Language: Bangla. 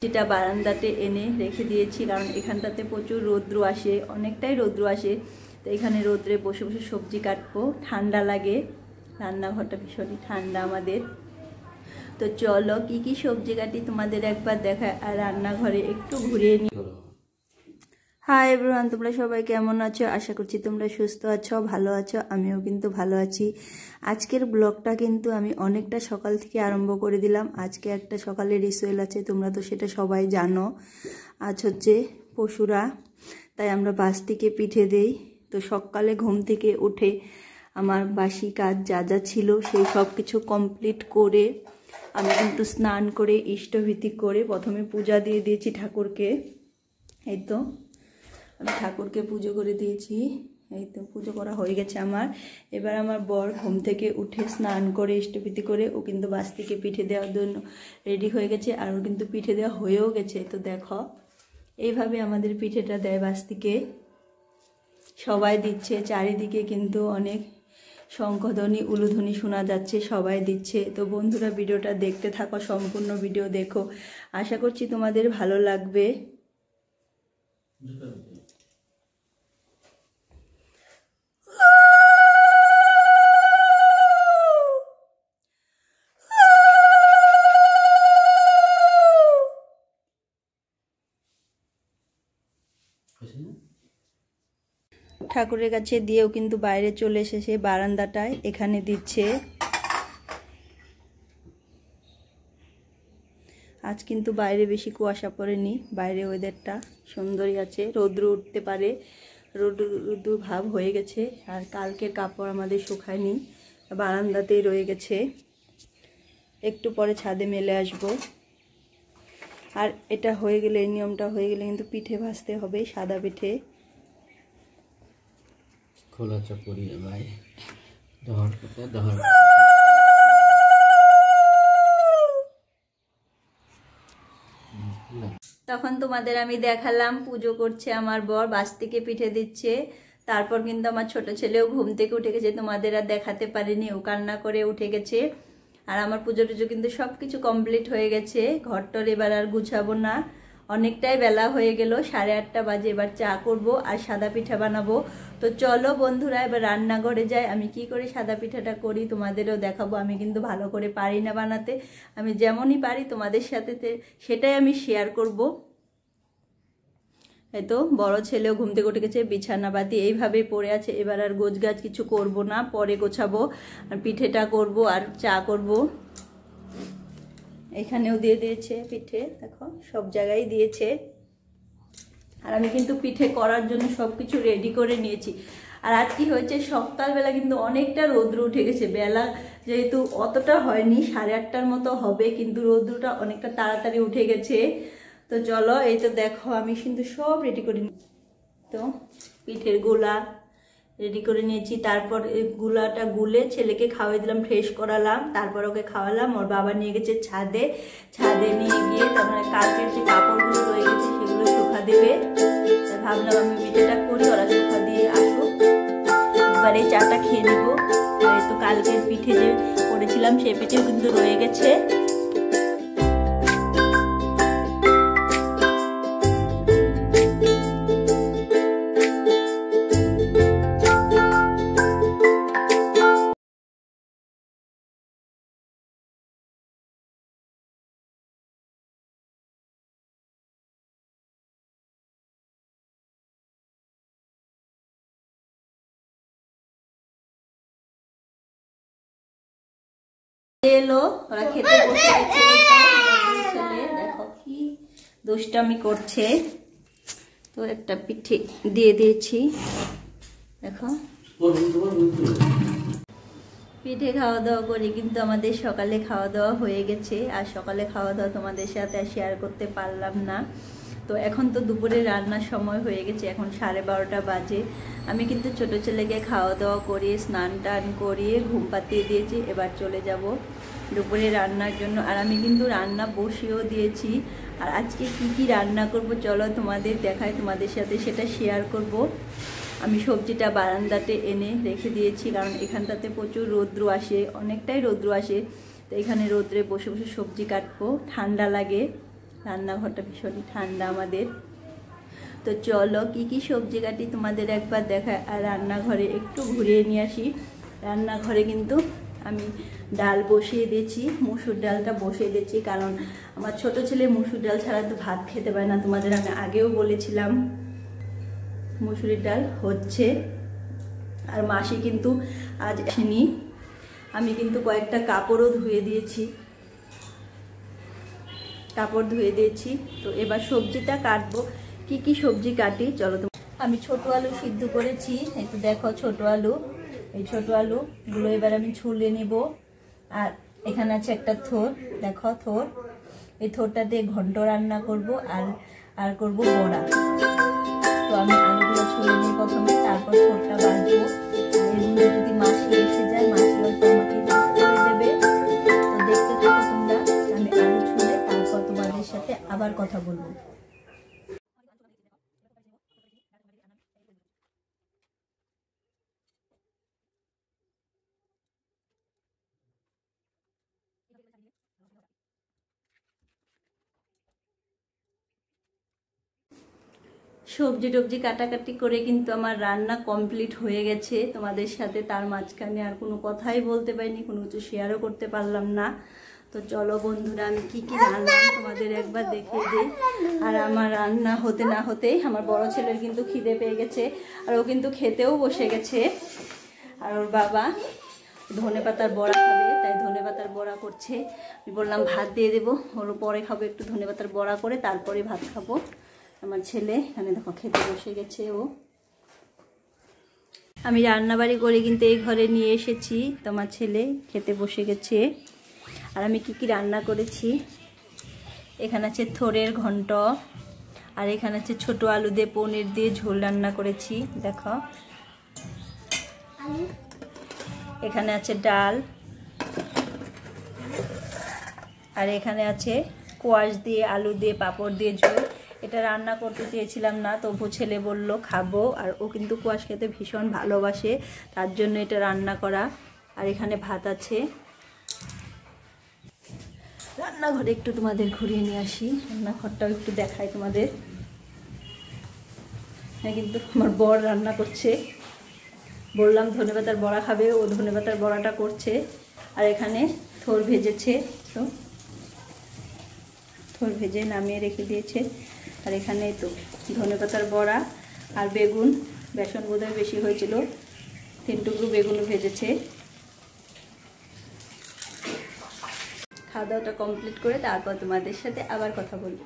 যেটা বারান্দাতে এনে রেখে দিয়েছি, কারণ এখানটাতে প্রচুর রৌদ্র আসে, অনেকটাই রৌদ্র আসে। তো এখানে রৌদ্রে বসে বসে সবজি কাটবো, ঠান্ডা লাগে, রান্নাঘরটা ভীষণই ঠান্ডা আমাদের। তো চলো কি কি সবজি কাটি তোমাদের একবার দেখায়, আর রান্নাঘরে একটু ঘুরিয়ে নিই। হাই এভরিওয়ান, তোমরা সবাই কেমন আছো? আশা করছি তোমরা সুস্থ আছো, ভালো আছো। আমিও কিন্তু ভালো আছি। আজকের ব্লগটা কিন্তু আমি অনেকটা সকাল থেকে আরম্ভ করে দিলাম। আজকে একটা সকালে রিচুয়াল আছে, তোমরা তো সেটা সবাই জানো। আজ হচ্ছে পশুরা, তাই আমরা বাস্তিকে পিঠে দেই। তো সকালে ঘুম থেকে উঠে আমার বাসি কাজ যা যা ছিল সেই সব কিছু কমপ্লিট করে আমি কিন্তু স্নান করে ইষ্টভীতি করে প্রথমে পূজা দিয়ে দিয়েছি ঠাকুরকে। এই তো আমি ঠাকুরকে পুজো করে দিয়েছি, এই তো পুজো করা হয়ে গেছে আমার। এবার আমার বর ঘুম থেকে উঠে স্নান করে ইষ্টভীতি করে ও কিন্তু বাস্তিকে পিঠে দেওয়ার জন্য রেডি হয়ে গেছে, আর ওর কিন্তু পিঠে দেওয়া হয়েও গেছে। তো দেখো এইভাবে আমাদের পিঠেটা দেয় বাস্তিকে, সবাই দিচ্ছে, চারিদিকে কিন্তু অনেক শঙ্খধ্বনি উলুধ্বনি শোনা যাচ্ছে, সবাই দিচ্ছে। তো বন্ধুরা ভিডিওটা দেখতে থাকো, সম্পূর্ণ ভিডিও দেখো, আশা করছি তোমাদের ভালো লাগবে। ঠাকুরের কাছে দিয়েও কিন্তু বাইরে চলে এসেছে বারান্দাটায়, এখানে দিচ্ছে। আজ কিন্তু বাইরে বেশি কুয়াশা পড়েনি, বাইরে ওয়েদারটা সুন্দরই আছে, রৌদ্র উঠতে পারে, রৌদ্র ভাব হয়ে গেছে। আর কালকের কাপড় আমাদের শুকায়নি, বারান্দাতেই রয়ে গেছে, একটু পরে ছাদে মেলে আসব। আর এটা হয়ে গেলে, এই নিয়মটা হয়ে গেলে কিন্তু পিঠে ভাজতে হবে, সাদা পিঠে। খোলা চাপড়ি ভাই ধর করতে ধর। তখন তোমাদের আমি দেখালাম পুজো করছে আমার বর, বাস্তিকে পিঠে দিচ্ছে। তারপর কিন্তু আমার ছোট ছেলেও ঘুম থেকে উঠে গেছে, তোমাদের আর দেখাতে পারিনি, ও কান্না করে উঠে গেছে। আর আমার পুজো টুজো কিন্তু সব কিছু কমপ্লিট হয়ে গেছে। ঘরটর এবার আর গুছাবো না, অনেকটাই বেলা হয়ে গেল, 8:30 বাজে। এবার চা করব আর সাদা পিঠা বানাবো। তো চলো বন্ধুরা এবার রান্নাঘরে যাই, আমি কি করে সাদা পিঠাটা করি তোমাদেরও দেখাবো। আমি কিন্তু ভালো করে পারি না বানাতে, আমি যেমনই পারি তোমাদের সাথে সেটাই আমি শেয়ার করব। এই তো বড় ছেলেও ঘুম থেকে উঠে গেছে, বিছানাপাতি এইভাবে পড়ে আছে। এবার আর গোছগাছ কিছু করব না, পরে গোছাবো। আর পিঠেটা করব আর চা করব। এখানেও দিয়ে দিয়েছে পিঠে, দেখো সব জায়গায় দিয়েছে। আর আমি কিন্তু পিঠে করার জন্য সব কিছু রেডি করে নিয়েছি। আর আজ কি হয়েছে, সকালবেলা কিন্তু অনেকটা রৌদ্র উঠে গেছে, বেলা যেহেতু অতটা হয়নি, 8:30টার মতো হবে, কিন্তু রৌদ্রটা অনেকটা তাড়াতাড়ি উঠে গেছে। তো চলো এই তো দেখো আমি কিন্তু সব রেডি করে তো পিঠের গোলা রেডি করে নিয়েছি। তারপর গুলাটা গুলে ছেলেকে খাওয়াই দিলাম, ফ্রেশ করালাম, তারপর ওকে খাওয়ালাম। ওর বাবা নিয়ে গেছে ছাদে, ছাদে নিয়ে গিয়ে তারপরে কালকের যে কাপড়গুলো রয়ে গেছে সেগুলো শুকা দেবে। ভাবলাম আমি পিঠেটা করি, ওরা শুকা দিয়ে আসুক, এবারে চাটা খেয়ে নেবো। আর তো কালকের পিঠে যে করেছিলাম সেই পিঠেও কিন্তু রয়ে গেছে। এলো, ওরা খেতে বসে গেছে। ছেলে দেখো কি দুষ্টামি করছে। তো একটা পিঠে দিয়ে দিয়েছি, দেখো পিঠে খাওয়া দাওয়া করি। কিন্তু আমাদের সকালে খাওয়া দাওয়া হয়ে গেছে, আর সকালে খাওয়া দাওয়া তোমাদের সাথে শেয়ার করতে পারলাম না। তো এখন তো দুপুরে রান্নার সময় হয়ে গেছে, এখন 12:30 বাজে। আমি কিন্তু ছোট ছেলেকে খাওয়া দাওয়া করিয়ে স্নান টান করিয়ে ঘুম পাতিয়ে দিয়েছি। এবার চলে যাব দুপুরে রান্নার জন্য। আর আমি কিন্তু রান্না বসিয়েও দিয়েছি। আর আজকে কি কি রান্না করব চলো তোমাদের দেখাই, তোমাদের সাথে সেটা শেয়ার করব। আমি সবজিটা বারান্দাতে এনে রেখে দিয়েছি, কারণ এখানটাতে প্রচুর রৌদ্র আসে, অনেকটাই রৌদ্র আসে। তো এখানে রৌদ্রে বসে বসে সবজি কাটবো, ঠান্ডা লাগে, রান্নাঘরটা ভীষণই ঠান্ডা আমাদের। তো চলো কি কি সবজি কাটি তোমাদের একবার দেখায়, আর রান্নাঘরে একটু ঘুরিয়ে নিয়ে আসি। রান্নাঘরে কিন্তু আমি ডাল বসিয়ে দিয়েছি, মুসুর ডালটা বসিয়ে দিয়েছি, কারণ আমার ছোট ছেলে মুসুর ডাল ছাড়া তো ভাত খেতে পারে না। তোমাদের আমি আগেও বলেছিলাম। মুসুরির ডাল হচ্ছে, আর মাসি কিন্তু আজ আসেনি। আমি কিন্তু কয়েকটা কাপড়ও ধুয়ে দিয়েছি, তো এবার সবজিটা কাটবো। কি কি সবজি কাটি চলো। আমি ছোট আলু সিদ্ধ করেছি, একটু দেখো ছোট আলু। এই ছোট আলুগুলো এবার আমি ছুলে নিব। আর এখানে আছে একটা থোর, দেখো থোর। এই থোরটা দিয়ে ঘন্ট রান্না করব, আর করব বড়া। তো আমি আলুগুলো ছুলে নিই প্রথমে, তারপর থোরটা বাজবো। যদি মাছি এসে যায়, মাছি হয়তো আমাকে করে দেবে। তো দেখতে থাকো তোমরা, আমি আলু ছুলে তারপর তোমাদের সাথে আবার কথা বলবো। সবজি টবজি কাটাকাটি করে কিন্তু আমার রান্না কমপ্লিট হয়ে গেছে তোমাদের সাথে। তার মাঝখানে আর কোনো কথাই বলতে পারিনি, কোনো কিছু শেয়ারও করতে পারলাম না। তো চলো বন্ধুরা, আমি কি কি রান্না তোমাদের একবার দেখিয়ে দিই। আর আমার রান্না হতে না হতেই আমার বড় ছেলের কিন্তু খিদে পেয়ে গেছে, আর ও কিন্তু খেতেও বসে গেছে। আর ওর বাবা ধনেপাতার বড়া খাবে, তাই ধনেপাতার বড়া করছে। আমি বললাম ভাত দিয়ে দেবো, ওর পরে খাবো, একটু ধনেপাতার বড়া করে তারপরে ভাত খাবো। আমার ছেলে এখানে দেখো খেতে বসে গেছে ও। আমি রান্নাবাড়ি করে কিন্তু এই ঘরে নিয়ে এসেছি, তোমার ছেলে খেতে বসে গেছে। আর আমি কি কি রান্না করেছি, এখানে আছে থোরের ঘন্ট, আর এখানে আছে ছোট আলু দিয়ে পনির দিয়ে ঝোল রান্না করেছি দেখো। এখানে আছে ডাল, আর এখানে আছে কোয়াশ দিয়ে আলু দিয়ে পাঁপড় দিয়ে ঝোল। এটা রান্না করতে চেয়েছিলাম না, তবু ছেলে বলল খাবো, আর ও কিন্তু কোয়াশ খেতে ভীষণ ভালোবাসে, তার জন্য এটা রান্না করা। আর এখানে ভাত আছে। রান্নাঘরে একটু তোমাদের ঘুরিয়ে নিয়ে আসি, রান্নাঘরটাও একটু দেখাই তোমাদের। হ্যাঁ, কিন্তু আমার বর রান্না করছে, বললাম ধনেপাতার বড়া খাবে, ও ধনেপাতার বড়াটা করছে। আর এখানে থোর ভেজেছে, তো থোর ভেজে নামিয়ে রেখে দিয়েছে। আর এখানে তো ধনেপাতার বড়া আর বেগুন, বেসন বোধহয় বেশি হয়েছিল, 3 টুকরো বেগুনও ভেজেছে। খাওয়া দাওয়াটা কমপ্লিট করে তারপর তোমাদের সাথে আবার কথা বলবো।